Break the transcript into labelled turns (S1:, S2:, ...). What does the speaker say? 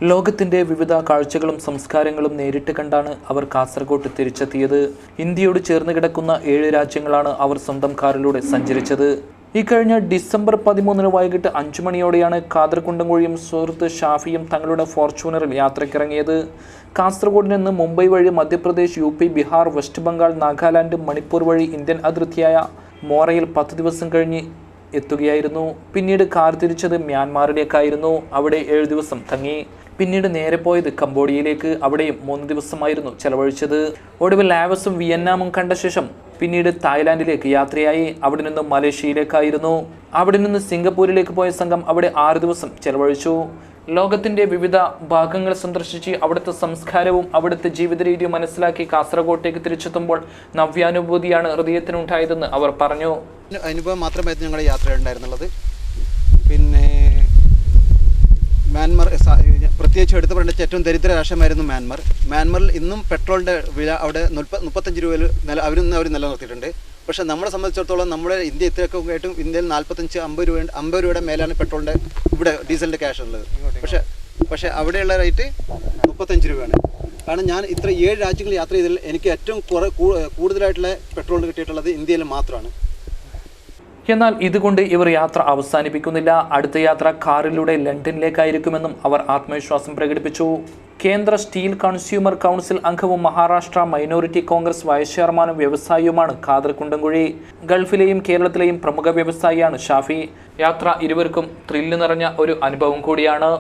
S1: ലോകത്തിന്റെ വിവിധ കാഴ്ചകളും സംസ്കാരങ്ങളും നേരിട്ട് കണ്ടാണ് അവർ കാസർഗോഡ് തിരിച്ചെത്തിയത്. ഇന്ത്യയോട് ചേർന്ന് കിടക്കുന്ന 7 രാജ്യങ്ങളാണ് അവർ സ്വന്തം കാറിലൂടെ സഞ്ചരിച്ചത്. ഇക്കഴിഞ്ഞ ഡിസംബർ 13 വൈകിട്ട് 5 മണിയോടെയാണ് ഖാദർ കുണ്ടംകുഴിയും സുഹൃത്ത് ഷാഫിയും തങ്ങളുടെ ഫോർച്യൂണറിൽ യാത്രക്കിറങ്ങിയത്. കാസർഗോഡ് നിന്ന് മുംബൈ വഴി മധ്യപ്രദേശ്, UP, ബീഹാർ, വെസ്റ്റ് ബംഗാൾ, നാഗാലാൻഡ്, മണിപ്പൂർ വഴി ഇന്ത്യൻ അതിർത്തിയായ മോറയിൽ 10 ദിവസം കഴിഞ്ഞ് എത്തുകയായിരുന്നു. പിന്നീട് കാർ തിരിച്ചത് മ്യാൻമാറിലേക്കായിരുന്നു. അവിടെ 7 ദിവസം തങ്ങി. പിന്നീട് നേരെ പോയത് കംബോഡിയയിലേക്ക്. അവിടെയും 3 ദിവസമായിരുന്നു ചെലവഴിച്ചത്. ഒടുവിൽ ലാവസും വിയറ്റ്നാമും കണ്ട ശേഷം പിന്നീട് തായ്ലാൻഡിലേക്ക് യാത്രയായി. അവിടെ നിന്ന് മലേഷ്യയിലേക്കായിരുന്നു. അവിടെ നിന്ന് സിംഗപ്പൂരിലേക്ക് പോയ സംഘം അവിടെ 6 ദിവസം ചെലവഴിച്ചു. ലോകത്തിന്റെ വിവിധ ഭാഗങ്ങൾ സന്ദർശിച്ച് അവിടുത്തെ സംസ്കാരവും അവിടുത്തെ ജീവിത രീതിയും മനസ്സിലാക്കി കാസർഗോട്ടേക്ക് തിരിച്ചെത്തുമ്പോൾ നവ്യാനുഭൂതിയാണ് ഹൃദയത്തിനുണ്ടായതെന്ന് അവർ പറഞ്ഞു.
S2: അനുഭവം മാത്രമായിരുന്നു ഞങ്ങളുടെ യാത്രയുണ്ടായിരുന്നുള്ളത്. പിന്നെ മ്യാൻമർ പ്രത്യേകിച്ച് എടുത്തു പറയേണ്ട ഏറ്റവും ദരിദ്ര രാഷ്ട്രമായിരുന്നു മ്യാൻമർ. മ്യാൻമറിൽ ഇന്നും പെട്രോളിൻ്റെ വില അവിടെ 35 രൂപയിൽ അവർ നിലനിർത്തിയിട്ടുണ്ട്. പക്ഷേ നമ്മളെ സംബന്ധിച്ചിടത്തോളം നമ്മുടെ ഇന്ത്യ ഇത്രയൊക്കെ ആയിട്ടും ഇന്ത്യയിൽ 50 രൂപയുടെ മേലാണ് പെട്രോളിൻ്റെ ഇവിടെ ഡീസലിൻ്റെ ക്യാഷ് ഉള്ളത്. പക്ഷേ അവിടെയുള്ള റേറ്റ് 35 രൂപയാണ്. കാരണം ഞാൻ ഇത്ര 7 രാജ്യങ്ങളിൽ യാത്ര ചെയ്തതിൽ എനിക്ക് ഏറ്റവും കൂടുതലായിട്ടുള്ള പെട്രോൾ കിട്ടിയിട്ടുള്ളത് ഇന്ത്യയിൽ മാത്രമാണ്.
S1: എന്നാൽ ഇതുകൊണ്ട് ഇവർ യാത്ര അവസാനിപ്പിക്കുന്നില്ല. അടുത്ത യാത്ര കാറിലൂടെ ലണ്ടനിലേക്കായിരിക്കുമെന്നും അവർ ആത്മവിശ്വാസം പ്രകടിപ്പിച്ചു. കേന്ദ്ര സ്റ്റീൽ കൺസ്യൂമർ കൗൺസിൽ അംഗവും മഹാരാഷ്ട്ര മൈനോറിറ്റി കോൺഗ്രസ് വൈസ് ചെയർമാനും വ്യവസായിയുമാണ് ഖാദർ കുണ്ടംകുഴി. ഗൾഫിലെയും കേരളത്തിലെയും പ്രമുഖ വ്യവസായിയാണ് ഷാഫി. യാത്ര ഇരുവർക്കും ത്രില്ല് നിറഞ്ഞ ഒരു അനുഭവം കൂടിയാണ്.